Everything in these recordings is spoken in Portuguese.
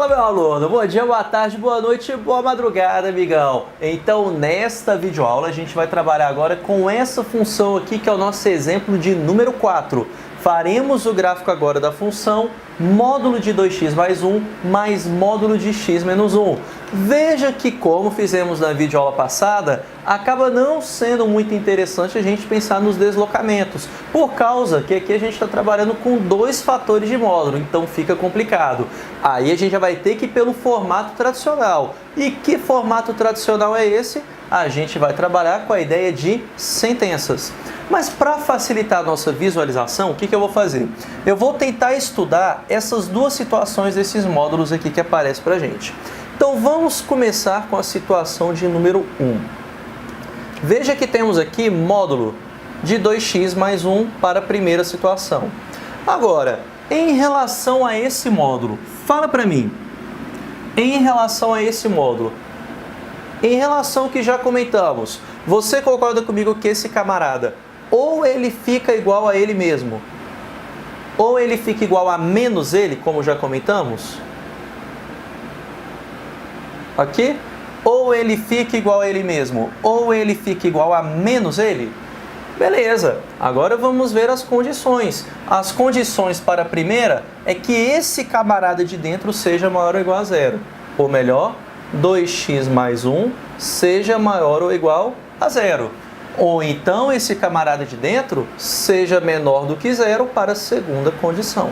Fala, meu aluno, bom dia, boa tarde, boa noite, boa madrugada, amigão. Então, nesta videoaula, a gente vai trabalhar agora com essa função aqui, que é o nosso exemplo de número 4. Faremos o gráfico agora da função módulo de 2x mais 1 mais módulo de x menos 1. Veja que, como fizemos na videoaula passada, acaba não sendo muito interessante a gente pensar nos deslocamentos, por causa que aqui a gente está trabalhando com dois fatores de módulo, então fica complicado. Aí a gente já vai ter que ir pelo formato tradicional. E que formato tradicional é esse? A gente vai trabalhar com a ideia de sentenças. Mas para facilitar a nossa visualização, o que eu vou fazer? Eu vou tentar estudar essas duas situações desses módulos aqui que aparecem para a gente. Então vamos começar com a situação de número 1. Veja que temos aqui módulo de 2x mais 1 para a primeira situação. Agora, em relação a esse módulo, fala para mim, em relação a esse módulo, em relação ao que já comentamos, você concorda comigo que esse camarada, ou ele fica igual a ele mesmo, ou ele fica igual a menos ele, como já comentamos? Aqui? Ou ele fica igual a ele mesmo, ou ele fica igual a menos ele? Beleza, agora vamos ver as condições. As condições para a primeira é que esse camarada de dentro seja maior ou igual a zero. Ou melhor, 2x mais 1 seja maior ou igual a zero. Ou então esse camarada de dentro seja menor do que zero para a segunda condição.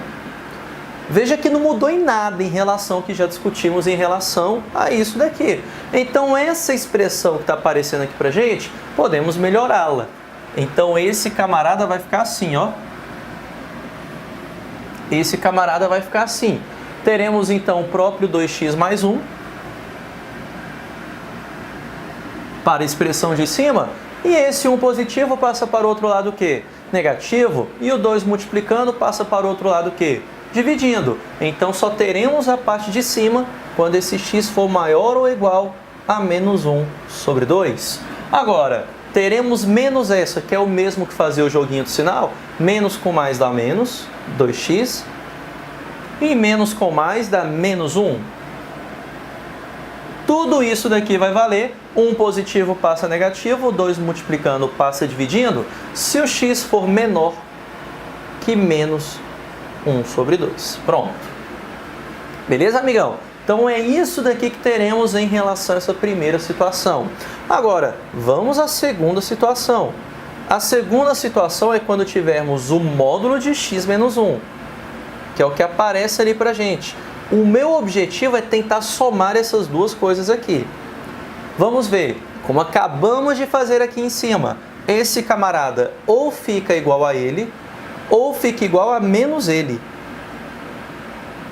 Veja que não mudou em nada em relação ao que já discutimos em relação a isso daqui. Então essa expressão que está aparecendo aqui para a gente, podemos melhorá-la. Então esse camarada vai ficar assim, ó. Esse camarada vai ficar assim. Teremos então o próprio 2x mais 1 para a expressão de cima. E esse 1 positivo passa para o outro lado o quê? Negativo. E o 2 multiplicando passa para o outro lado o quê? Dividindo. Então só teremos a parte de cima quando esse x for maior ou igual a menos 1 sobre 2. Agora, teremos menos essa, que é o mesmo que fazer o joguinho do sinal. Menos com mais dá menos, 2x. E menos com mais dá menos 1. Tudo isso daqui vai valer. 1 positivo passa negativo, 2 multiplicando passa dividindo, se o x for menor que menos 1 sobre 2. Pronto. Beleza, amigão? Então é isso daqui que teremos em relação a essa primeira situação. Agora, vamos à segunda situação. A segunda situação é quando tivermos o módulo de x menos 1, que é o que aparece ali pra gente. O meu objetivo é tentar somar essas duas coisas aqui. Vamos ver, como acabamos de fazer aqui em cima, esse camarada ou fica igual a ele, ou fica igual a menos ele.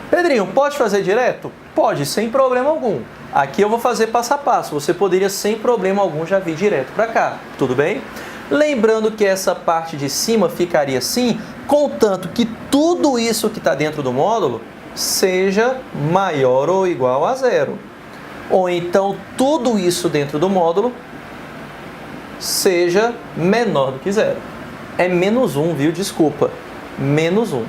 Pedrinho, pode fazer direto? Pode, sem problema algum. Aqui eu vou fazer passo a passo, você poderia sem problema algum já vir direto para cá, tudo bem? Lembrando que essa parte de cima ficaria assim, contanto que tudo isso que está dentro do módulo seja maior ou igual a zero. Ou então tudo isso dentro do módulo seja menor do que zero. É menos 1, viu? Desculpa. Menos 1.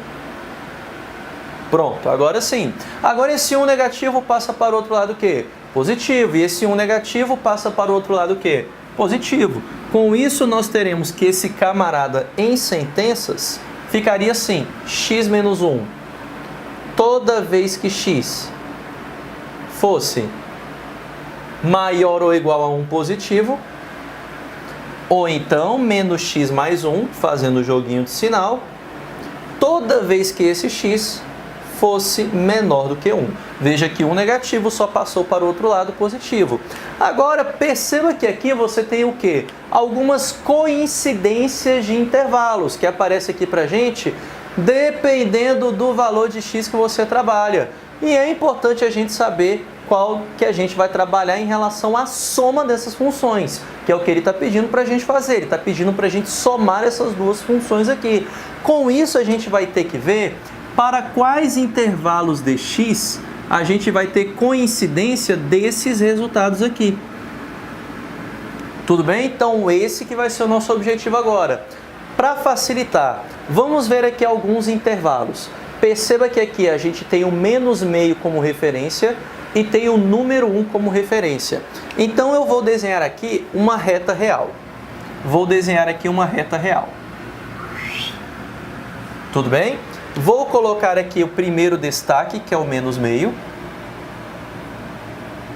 Pronto, agora sim. Agora esse 1 negativo passa para o outro lado o quê? Positivo. E esse 1 negativo passa para o outro lado o quê? Positivo. Com isso nós teremos que esse camarada em sentenças ficaria assim. X menos 1. Toda vez que x fosse maior ou igual a 1 positivo, ou então menos x mais 1, fazendo o joguinho de sinal, toda vez que esse x fosse menor do que 1. Veja que 1 negativo só passou para o outro lado positivo. Agora, perceba que aqui você tem o quê? Algumas coincidências de intervalos, que aparece aqui para a gente, dependendo do valor de x que você trabalha. E é importante a gente saber qual que a gente vai trabalhar em relação à soma dessas funções, que é o que ele está pedindo para a gente fazer. Ele está pedindo para a gente somar essas duas funções aqui. Com isso, a gente vai ter que ver para quais intervalos de x a gente vai ter coincidência desses resultados aqui. Tudo bem? Então, esse que vai ser o nosso objetivo agora. Para facilitar, vamos ver aqui alguns intervalos. Perceba que aqui a gente tem o menos meio como referência e tem o número 1 como referência. Então eu vou desenhar aqui uma reta real. Vou desenhar aqui uma reta real. Tudo bem? Vou colocar aqui o primeiro destaque, que é o menos meio.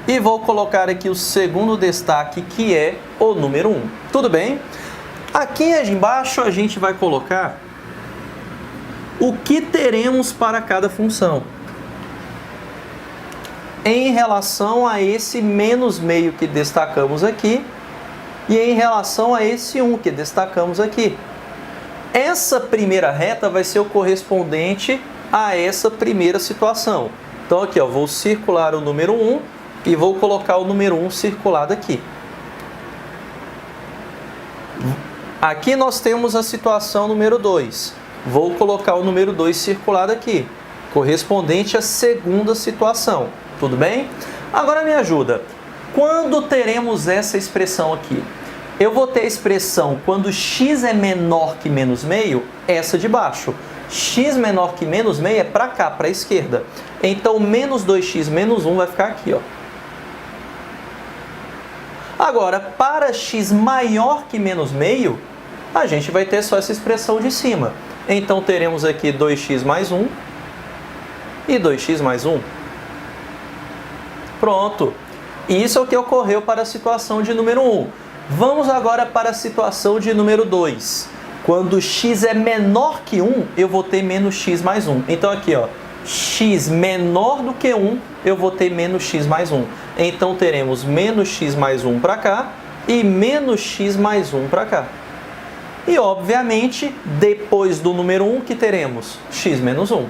E vou colocar aqui o segundo destaque, que é o número 1. Tudo bem? Aqui embaixo a gente vai colocar o que teremos para cada função em relação a esse menos meio que destacamos aqui e em relação a esse 1 que destacamos aqui. Essa primeira reta vai ser o correspondente a essa primeira situação. Então aqui, ó, vou circular o número 1 e vou colocar o número 1 circulado aqui. Aqui nós temos a situação número 2. Vou colocar o número 2 circulado aqui, correspondente à segunda situação. Tudo bem? Agora me ajuda. Quando teremos essa expressão aqui? Eu vou ter a expressão quando x é menor que menos meio, essa de baixo. X menor que menos meio é para cá, para a esquerda. Então, menos 2x menos 1 vai ficar aqui, ó. Agora, para x maior que menos meio, a gente vai ter só essa expressão de cima. Então, teremos aqui 2x mais 1 e 2x mais 1. Pronto. Isso é o que ocorreu para a situação de número 1. Vamos agora para a situação de número 2. Quando x é menor que 1, eu vou ter menos x mais 1. Então, aqui, ó, x menor do que 1, eu vou ter menos x mais 1. Então, teremos menos x mais 1 para cá e menos x mais 1 para cá. E, obviamente, depois do número 1, que teremos? X menos 1.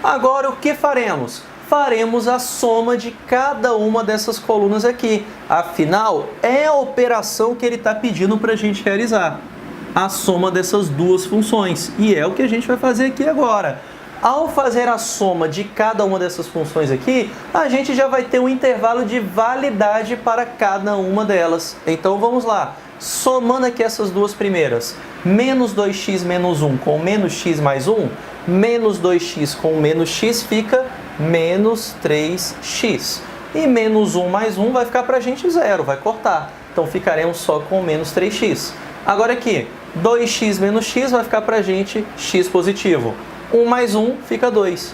Agora, o que faremos? Faremos a soma de cada uma dessas colunas aqui. Afinal, é a operação que ele está pedindo para a gente realizar. A soma dessas duas funções. E é o que a gente vai fazer aqui agora. Ao fazer a soma de cada uma dessas funções aqui, a gente já vai ter um intervalo de validade para cada uma delas. Então vamos lá. Somando aqui essas duas primeiras. Menos 2x menos 1 com menos x mais 1. Menos 2x com menos x fica menos 3x. E menos 1 mais 1 vai ficar para a gente zero, vai cortar. Então ficaremos só com menos 3x. Agora aqui, 2x menos x vai ficar para a gente x positivo. 1 mais 1 fica 2.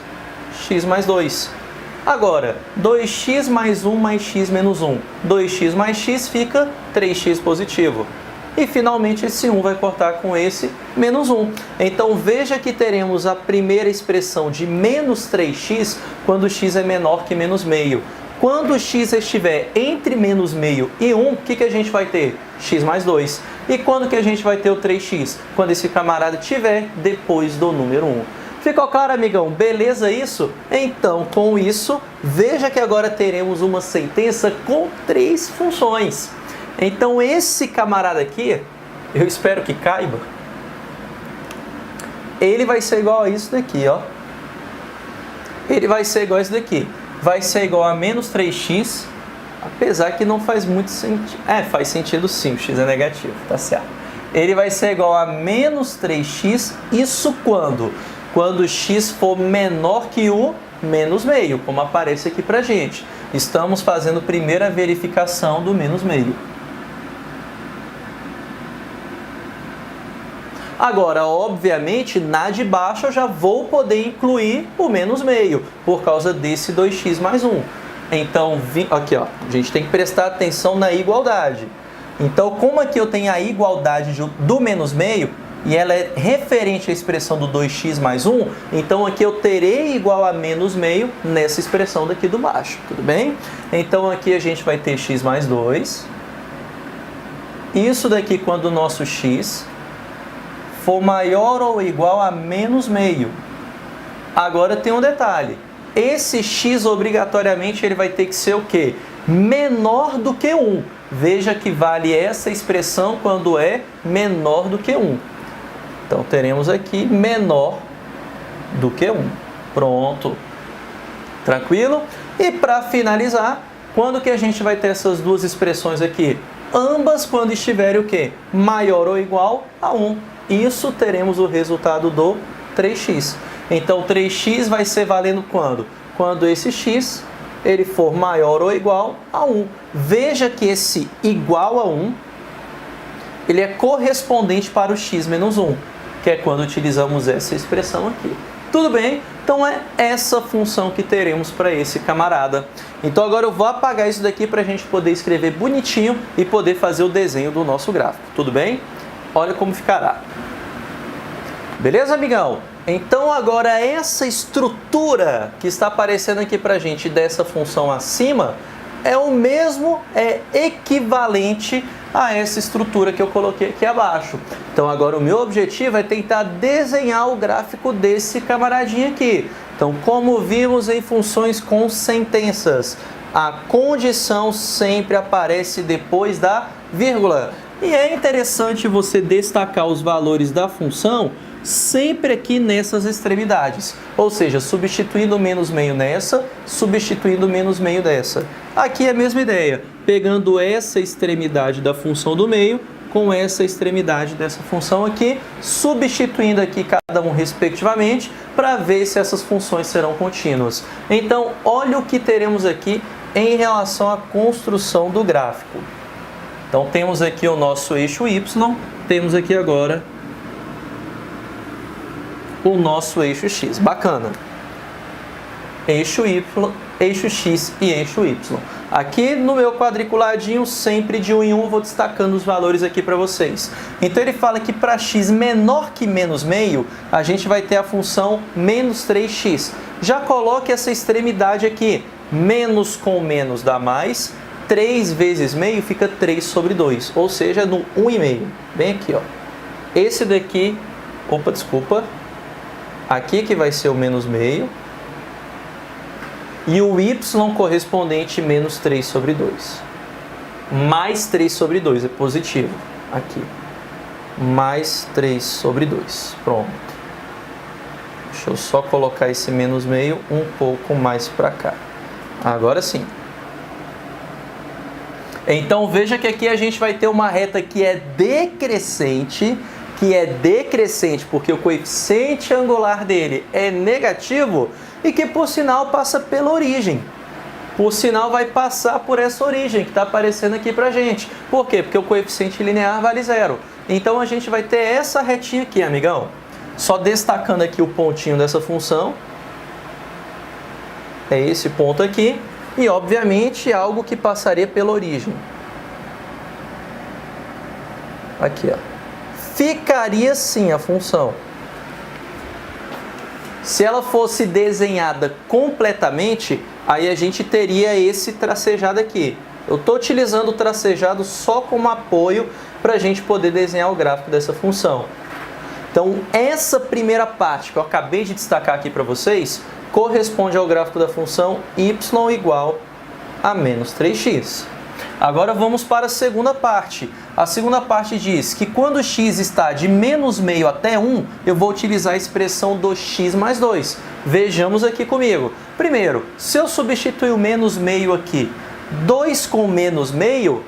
X mais 2. Agora, 2x mais 1 mais x menos 1. 2x mais x fica 3x positivo. E finalmente esse 1 vai cortar com esse menos 1. Então veja que teremos a primeira expressão de menos 3x quando x é menor que menos meio. Quando x estiver entre menos meio e 1, o que a gente vai ter? X mais 2. E quando que a gente vai ter o 3x? Quando esse camarada estiver depois do número 1. Ficou claro, amigão? Beleza isso? Então, com isso, veja que agora teremos uma sentença com 3 funções. Então, esse camarada aqui, eu espero que caiba, ele vai ser igual a isso daqui, ó. Ele vai ser igual a isso daqui. Vai ser igual a menos 3x, apesar que não faz muito sentido. Faz sentido sim, o x é negativo, tá certo. Ele vai ser igual a menos 3x, isso quando? Quando x for menor que o menos meio, como aparece aqui pra gente. Estamos fazendo a primeira verificação do menos meio. Agora, obviamente, na de baixo eu já vou poder incluir o menos meio, por causa desse 2x mais 1. Então, aqui, ó, a gente tem que prestar atenção na igualdade. Então, como aqui eu tenho a igualdade do menos meio, e ela é referente à expressão do 2x mais 1, então aqui eu terei igual a menos meio nessa expressão daqui do baixo, tudo bem? Então, aqui a gente vai ter x mais 2. Isso daqui quando o nosso x for maior ou igual a menos meio. Agora tem um detalhe. Esse x obrigatoriamente ele vai ter que ser o quê? Menor do que 1. Veja que vale essa expressão quando é menor do que 1. Então teremos aqui menor do que 1. Pronto. Tranquilo? E para finalizar, quando que a gente vai ter essas duas expressões aqui? ambas quando estiverem o quê? Maior ou igual a 1. Isso teremos o resultado do 3x. Então 3x vai ser valendo quando? Quando esse x ele for maior ou igual a 1. Veja que esse igual a 1 ele é correspondente para o x menos 1, que é quando utilizamos essa expressão aqui. Tudo bem? Então é essa função que teremos para esse camarada. Então agora eu vou apagar isso daqui para a gente poder escrever bonitinho e poder fazer o desenho do nosso gráfico. Tudo bem? Olha como ficará. Beleza, amigão? Então agora essa estrutura que está aparecendo aqui para a gente dessa função acima é o mesmo, é equivalente a essa estrutura que eu coloquei aqui abaixo. Então agora o meu objetivo é tentar desenhar o gráfico desse camaradinho aqui. Então, como vimos em funções com sentenças, a condição sempre aparece depois da vírgula. E é interessante você destacar os valores da função sempre aqui nessas extremidades, ou seja, substituindo menos meio nessa, substituindo menos meio dessa. Aqui é a mesma ideia, pegando essa extremidade da função do meio com essa extremidade dessa função aqui, substituindo aqui cada um respectivamente, para ver se essas funções serão contínuas. Então, olha o que teremos aqui em relação à construção do gráfico. Então, temos aqui o nosso eixo Y, temos aqui agora o nosso eixo X. Bacana. Eixo Y, eixo X e eixo Y. Aqui no meu quadriculadinho, sempre de 1 em 1, vou destacando os valores aqui para vocês. Então ele fala que para x menor que menos meio, a gente vai ter a função menos 3x. Já coloque essa extremidade aqui. Menos com menos dá mais. 3 vezes meio fica 3 sobre 2. Ou seja, no 1,5. Bem aqui, ó. Esse daqui... Opa, desculpa. Aqui que vai ser o menos meio. E o y correspondente menos 3 sobre 2. Mais 3 sobre 2 é positivo. Aqui. Mais 3 sobre 2. Pronto. Deixa eu só colocar esse menos meio um pouco mais para cá. Agora sim. Então veja que aqui a gente vai ter uma reta que é decrescente, porque o coeficiente angular dele é negativo e que, por sinal, passa pela origem. Por sinal, vai passar por essa origem que está aparecendo aqui pra gente. Por quê? Porque o coeficiente linear vale 0. Então, a gente vai ter essa retinha aqui, amigão. Só destacando aqui o pontinho dessa função. É esse ponto aqui. E, obviamente, algo que passaria pela origem. Aqui, ó. Ficaria assim a função. Se ela fosse desenhada completamente, aí a gente teria esse tracejado aqui. Eu estou utilizando o tracejado só como apoio para a gente poder desenhar o gráfico dessa função. Então, essa primeira parte que eu acabei de destacar aqui para vocês, corresponde ao gráfico da função y igual a menos 3x. Agora vamos para a segunda parte. A segunda parte diz que quando x está de menos meio até 1, eu vou utilizar a expressão do x mais 2. Vejamos aqui comigo. Primeiro, se eu substituir o menos meio aqui, 2 com menos meio,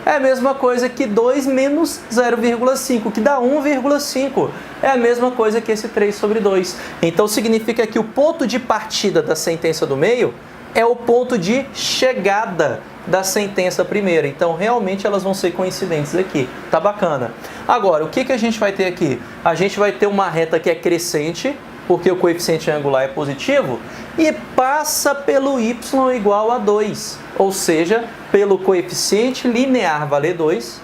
é a mesma coisa que 2 menos 0,5, que dá 1,5. É a mesma coisa que esse 3 sobre 2. Então significa que o ponto de partida da sentença do meio é o ponto de chegada da sentença primeira. Então, realmente, elas vão ser coincidentes aqui. Tá bacana. Agora, o que a gente vai ter aqui? A gente vai ter uma reta que é crescente, porque o coeficiente angular é positivo, e passa pelo y igual a 2. Ou seja, pelo coeficiente linear valer 2,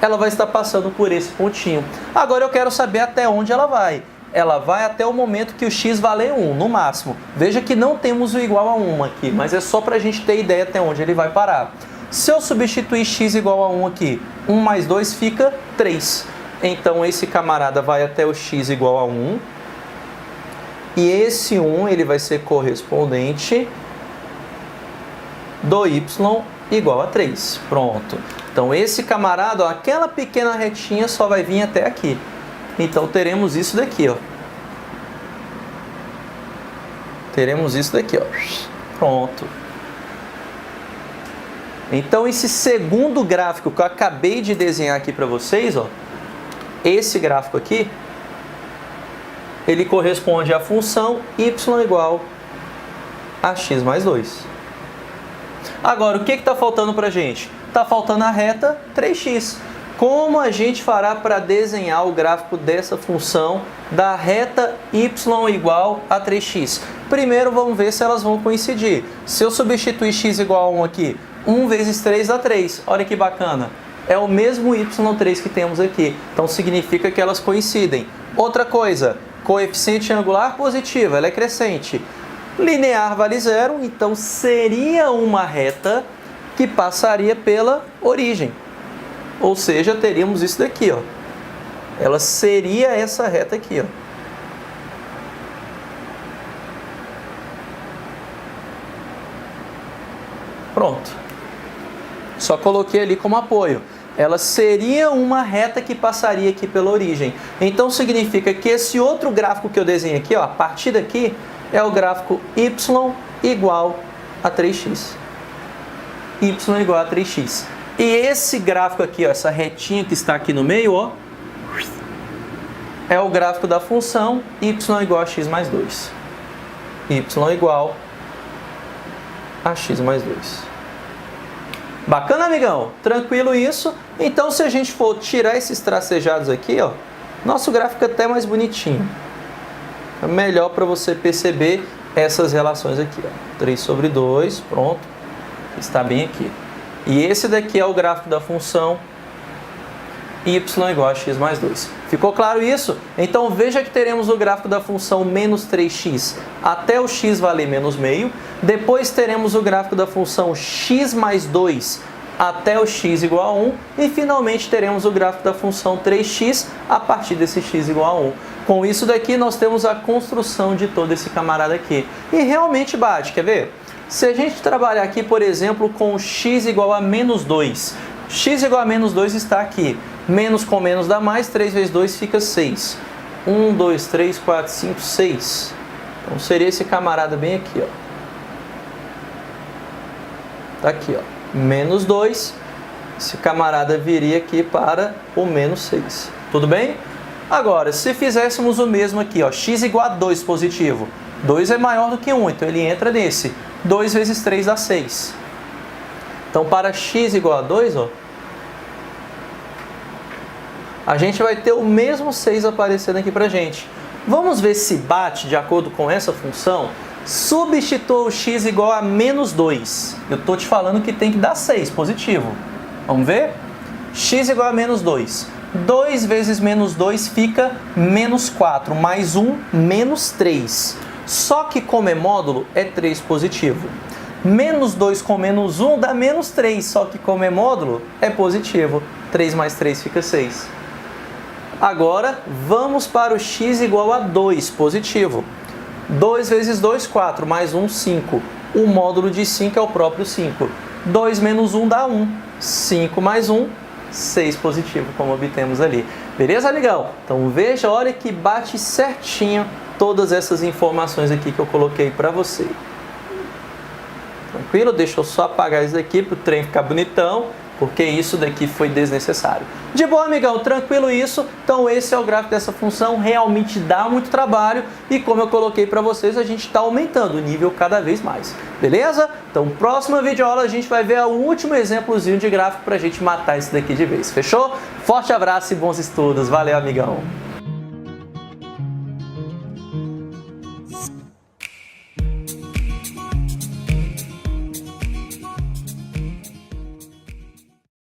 ela vai estar passando por esse pontinho. Agora, eu quero saber até onde ela vai. Ela vai até o momento que o x valer 1, no máximo. Veja que não temos o igual a 1 aqui, mas é só para a gente ter ideia até onde ele vai parar. Se eu substituir x igual a 1 aqui, 1 mais 2 fica 3. Então, esse camarada vai até o x igual a 1. E esse 1 ele vai ser correspondente do y igual a 3. Pronto. Então, esse camarada, ó, aquela pequena retinha só vai vir até aqui. Então, teremos isso daqui, ó. Teremos isso daqui, ó. Pronto. Então esse segundo gráfico que eu acabei de desenhar aqui para vocês, ó, esse gráfico aqui, ele corresponde à função y igual a x mais 2. Agora, o que está faltando para a gente? Está faltando a reta 3x. Como a gente fará para desenhar o gráfico dessa função da reta y igual a 3x? Primeiro vamos ver se elas vão coincidir. Se eu substituir x igual a 1 aqui, 1 vezes 3 dá 3. Olha que bacana. É o mesmo y3 que temos aqui. Então significa que elas coincidem. Outra coisa, coeficiente angular positivo, ela é crescente. Linear vale zero, então seria uma reta que passaria pela origem. Ou seja, teríamos isso daqui, ó. Ela seria essa reta aqui, ó. Pronto. Só coloquei ali como apoio. Ela seria uma reta que passaria aqui pela origem. Então significa que esse outro gráfico que eu desenhei aqui, ó, a partir daqui, é o gráfico y igual a 3x. Y igual a 3x. E esse gráfico aqui, ó, essa retinha que está aqui no meio, ó, é o gráfico da função y igual a x mais 2. Y igual a x mais 2. Bacana, amigão? Tranquilo isso? Então, se a gente for tirar esses tracejados aqui, ó, nosso gráfico é até mais bonitinho. É melhor para você perceber essas relações aqui, ó. 3 sobre 2, pronto. Está bem aqui. E esse daqui é o gráfico da função y igual a x mais 2. Ficou claro isso? Então veja que teremos o gráfico da função menos 3x até o x valer menos meio. Depois teremos o gráfico da função x mais 2 até o x igual a 1. E finalmente teremos o gráfico da função 3x a partir desse x igual a 1. Com isso daqui nós temos a construção de todo esse camarada aqui. E realmente bate, quer ver? Se a gente trabalhar aqui, por exemplo, com x igual a menos 2. X igual a menos 2 está aqui. Menos com menos dá mais, 3 vezes 2 fica 6. 1, 2, 3, 4, 5, 6. Então seria esse camarada bem aqui, ó. Tá aqui, ó. Menos 2. Esse camarada viria aqui para o menos 6. Tudo bem? Agora, se fizéssemos o mesmo aqui, ó, x igual a 2 positivo. 2 é maior do que 1, então ele entra nesse. 2 vezes 3 dá 6. Então, para x igual a 2, ó, a gente vai ter o mesmo 6 aparecendo aqui pra gente. Vamos ver se bate de acordo com essa função. Substitua o x igual a menos 2. Eu estou te falando que tem que dar 6 positivo. Vamos ver? X igual a menos 2. 2 vezes menos 2 fica menos 4. Mais 1, menos 3. Só que como é módulo, é 3 positivo. Menos 2 com menos 1 dá menos 3. Só que como é módulo, é positivo. 3 mais 3 fica 6. Agora, vamos para o x igual a 2, positivo. 2 vezes 2, 4. Mais 1, 5. O módulo de 5 é o próprio 5. 2 menos 1 dá 1. 5 mais 1, 6 positivo, como obtemos ali. Beleza, amigão? Então veja, olha que bate certinho todas essas informações aqui que eu coloquei para você. Tranquilo? Deixa eu só apagar isso aqui para o trem ficar bonitão, porque isso daqui foi desnecessário. De boa, amigão, tranquilo isso? Então esse é o gráfico dessa função, realmente dá muito trabalho e como eu coloquei para vocês, a gente está aumentando o nível cada vez mais. Beleza? Então próxima videoaula a gente vai ver o último exemplozinho de gráfico para a gente matar isso daqui de vez. Fechou? Forte abraço e bons estudos. Valeu, amigão!